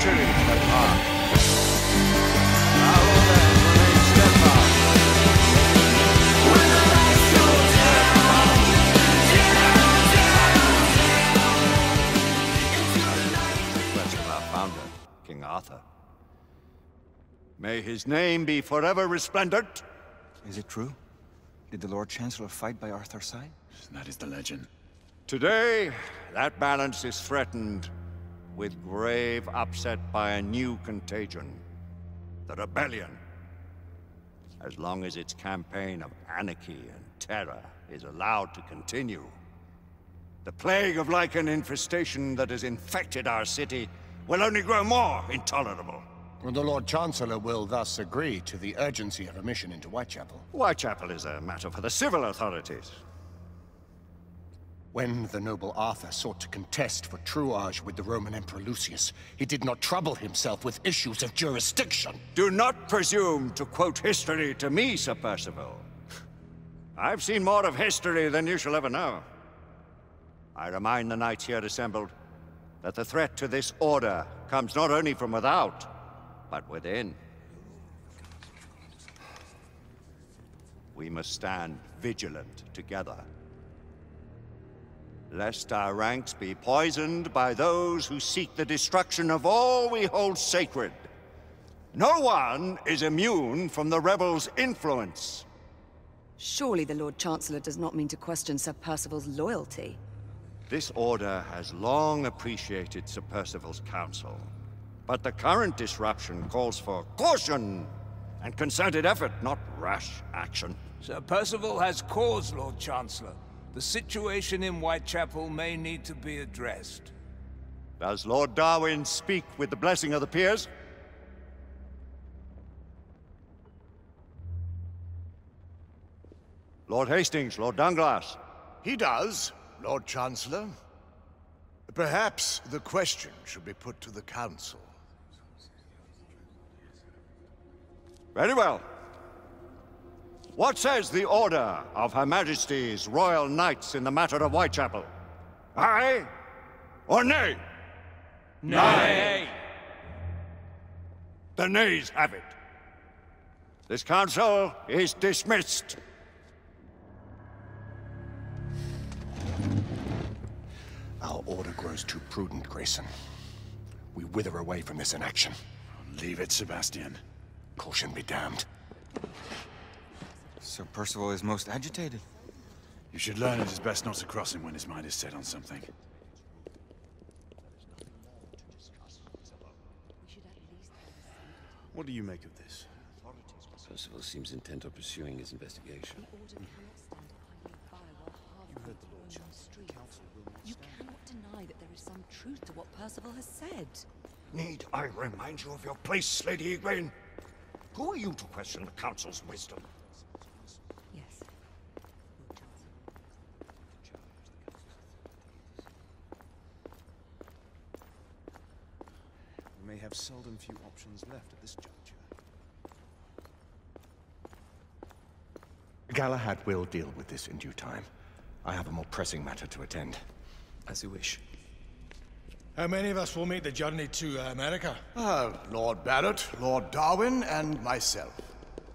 treachery, but our order remains steadfast. Request of our founder, King Arthur. May his name be forever resplendent. Is it true? Did the Lord Chancellor fight by Arthur's side? That is the legend. Today, that balance is threatened with grave upset by a new contagion. The rebellion. As long as its campaign of anarchy and terror is allowed to continue, the plague of lichen infestation that has infected our city will only grow more intolerable. The Lord Chancellor will thus agree to the urgency of a mission into Whitechapel. Whitechapel is a matter for the civil authorities. When the noble Arthur sought to contest for truage with the Roman Emperor Lucius, he did not trouble himself with issues of jurisdiction. Do not presume to quote history to me, Sir Percival. I've seen more of history than you shall ever know. I remind the knights here assembled that the threat to this order comes not only from without, but within. We must stand vigilant together, lest our ranks be poisoned by those who seek the destruction of all we hold sacred. No one is immune from the rebels' influence. Surely the Lord Chancellor does not mean to question Sir Percival's loyalty. This order has long appreciated Sir Percival's counsel, but the current disruption calls for caution and concerted effort, not rash action. Sir Percival has cause, Lord Chancellor. The situation in Whitechapel may need to be addressed. Does Lord Darwin speak with the blessing of the peers? Lord Hastings, Lord Dunglass. He does, Lord Chancellor. Perhaps the question should be put to the Council. Very well. What says the Order of Her Majesty's Royal Knights in the matter of Whitechapel? Aye or nay? Nay! The nays have it. This council is dismissed. Our order grows too prudent, Grayson. We wither away from this inaction. Leave it, Sebastian. Caution be damned. Sir Percival is most agitated. You should learn it is best not to cross him when his mind is set on something. What do you make of this? Percival seems intent on pursuing his investigation. You cannot deny that there is some truth to what Percival has said. Need I remind you of your place, Lady Egwene? Who are you to question the Council's wisdom? Yes. We may have seldom few options left at this juncture. Galahad will deal with this in due time. I have a more pressing matter to attend. As you wish. How many of us will make the journey to America? Lord Barrett, Lord Darwin, and myself.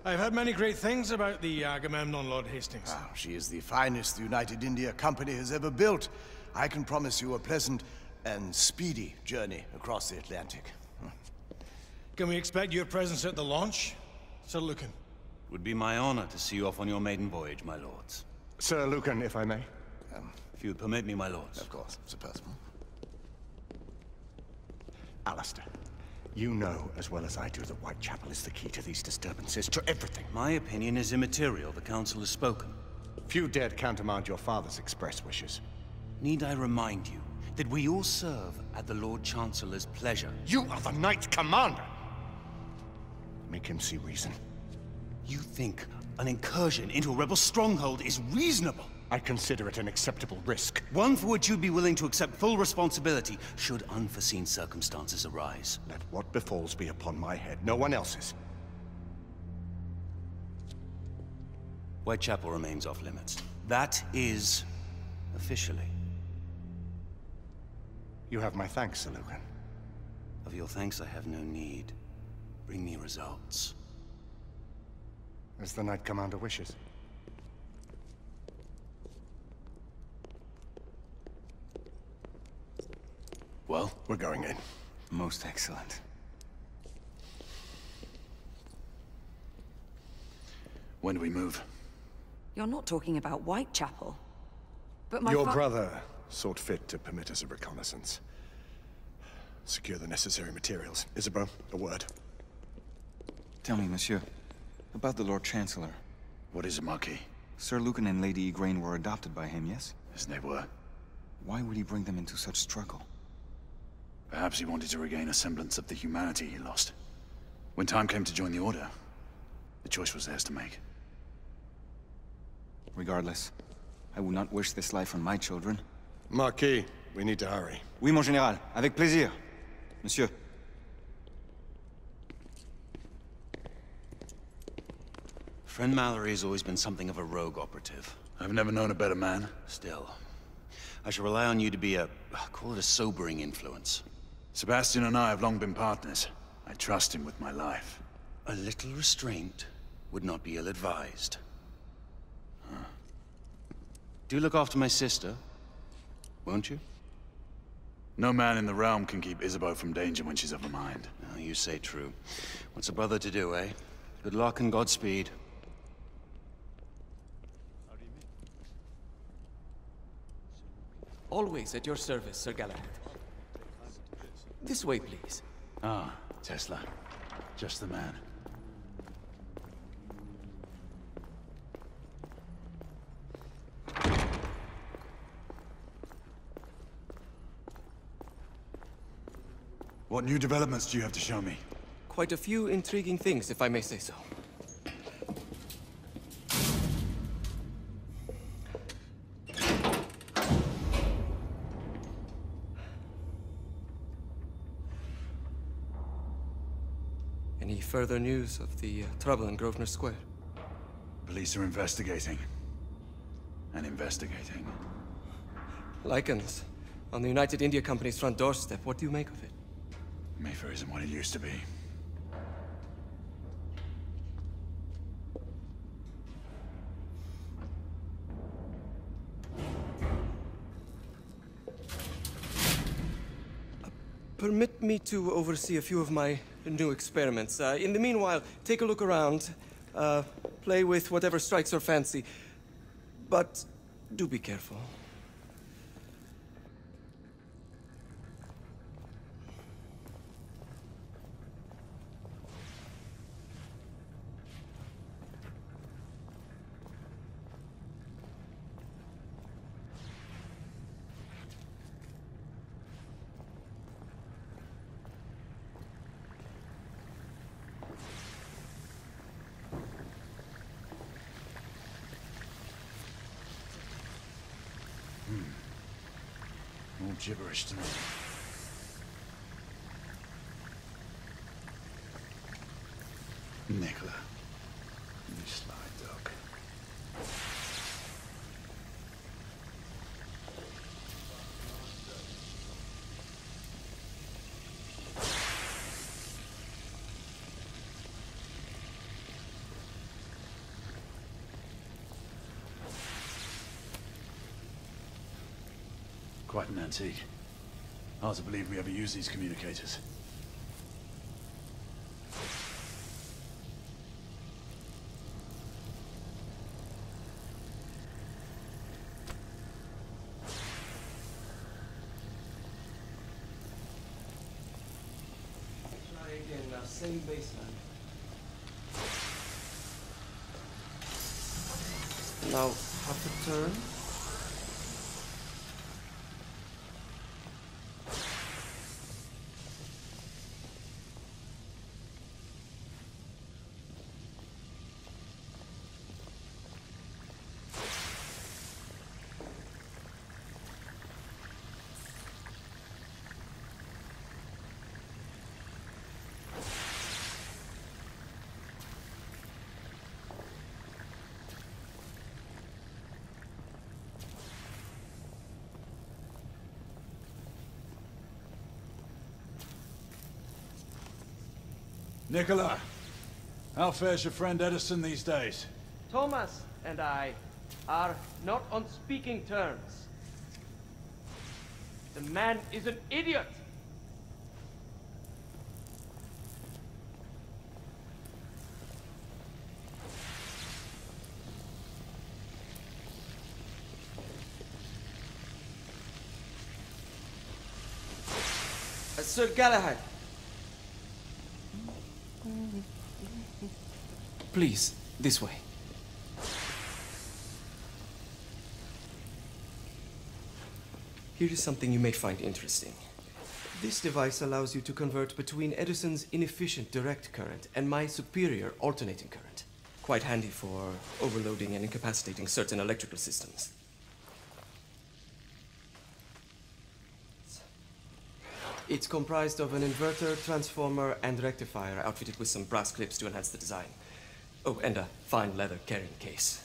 I've heard many great things about the Agamemnon, Lord Hastings. She is the finest the United India Company has ever built. I can promise you a pleasant and speedy journey across the Atlantic. Can we expect your presence at the launch, Sir Lucan? It would be my honor to see you off on your maiden voyage, my lords. Sir Lucan, if I may. If you would permit me, my lords. Of course, Sir Percival. Alistair, you know as well as I do that Whitechapel is the key to these disturbances, to everything. My opinion is immaterial. The Council has spoken. Few dared countermand your father's express wishes. Need I remind you that we all serve at the Lord Chancellor's pleasure? You are the Knight Commander! Make him see reason. You think an incursion into a rebel stronghold is reasonable? I consider it an acceptable risk. One for which you'd be willing to accept full responsibility should unforeseen circumstances arise. Let what befalls be upon my head, no one else's. Whitechapel remains off limits. That is officially. You have my thanks, Sir Lucan. Of your thanks I have no need. Bring me results. As the Knight Commander wishes. Well, we're going in. Most excellent. When do we move? You're not talking about Whitechapel. But my Your brother sought fit to permit us a reconnaissance. Secure the necessary materials. Isabeau, a word. Tell me, monsieur, about the Lord Chancellor. What is it, Marquis? Sir Lucan and Lady Igraine were adopted by him, yes? Yes, they were. Why would he bring them into such struggle? Perhaps he wanted to regain a semblance of the humanity he lost. When time came to join the Order, the choice was theirs to make. Regardless, I would not wish this life on my children. Marquis, we need to hurry. Oui, mon général. Avec plaisir. Monsieur. Friend Mallory has always been something of a rogue operative. I've never known a better man. Still, I shall rely on you to be call it a sobering influence. Sebastian and I have long been partners. I trust him with my life. A little restraint would not be ill-advised. Do look after my sister, won't you? No man in the realm can keep Isabeau from danger when she's of a mind. Oh, you say true. What's a brother to do, eh? Good luck and Godspeed. Always at your service, Sir Galahad. This way, please. Ah, Tesla. Just the man. What new developments do you have to show me? Quite a few intriguing things, if I may say so. Any further news of the trouble in Grosvenor Square? Police are investigating. And investigating. Lycans, on the United India Company's front doorstep. What do you make of it? Mayfair isn't what it used to be. Permit me to oversee a few of my new experiments. In the meanwhile, take a look around. Play with whatever strikes your fancy. But do be careful. All gibberish to me. Nicola. You sly dog. Quite an antique. Hard to believe we ever use these communicators. Try again, now same baseline. Now, half a turn. Nicola, how fares your friend Edison these days? Thomas and I are not on speaking terms. The man is an idiot! Sir Galahad. Please, this way. Here is something you may find interesting. This device allows you to convert between Edison's inefficient direct current and my superior alternating current. Quite handy for overloading and incapacitating certain electrical systems. It's comprised of an inverter, transformer, and rectifier outfitted with some brass clips to enhance the design. Oh, and a fine leather carrying case.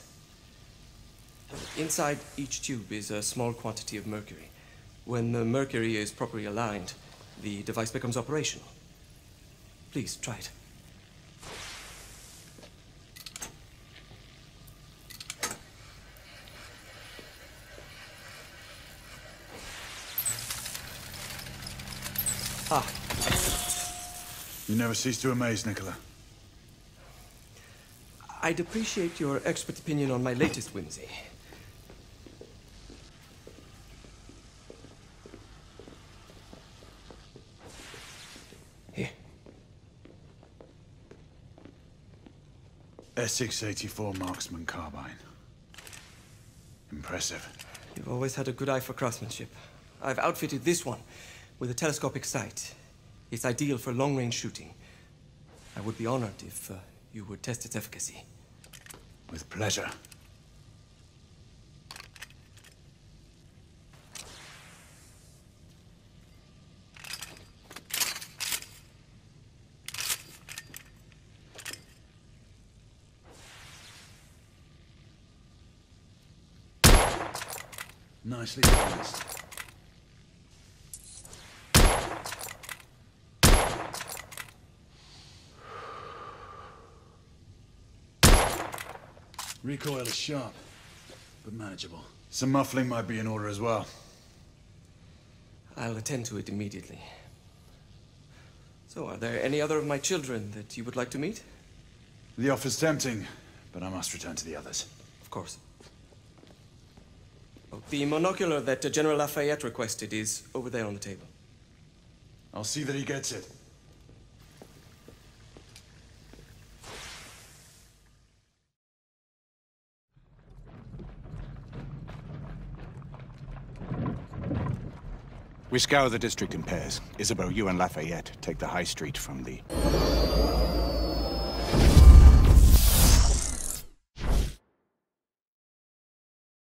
Inside each tube is a small quantity of mercury. When the mercury is properly aligned, the device becomes operational. Please, try it. Ah. You never cease to amaze, Nicola. I'd appreciate your expert opinion on my latest whimsy. Here. S684 Marksman Carbine. Impressive. You've always had a good eye for craftsmanship. I've outfitted this one with a telescopic sight. It's ideal for long-range shooting. I would be honored if you would test its efficacy. With pleasure. Nicely balanced. Recoil is sharp, but manageable. Some muffling might be in order as well. I'll attend to it immediately. So, are there any other of my children that you would like to meet? The offer's tempting, but I must return to the others. Of course. Oh, the monocular that General Lafayette requested is over there on the table. I'll see that he gets it. We scour the district in pairs. Isabeau, you and Lafayette take the high street from the...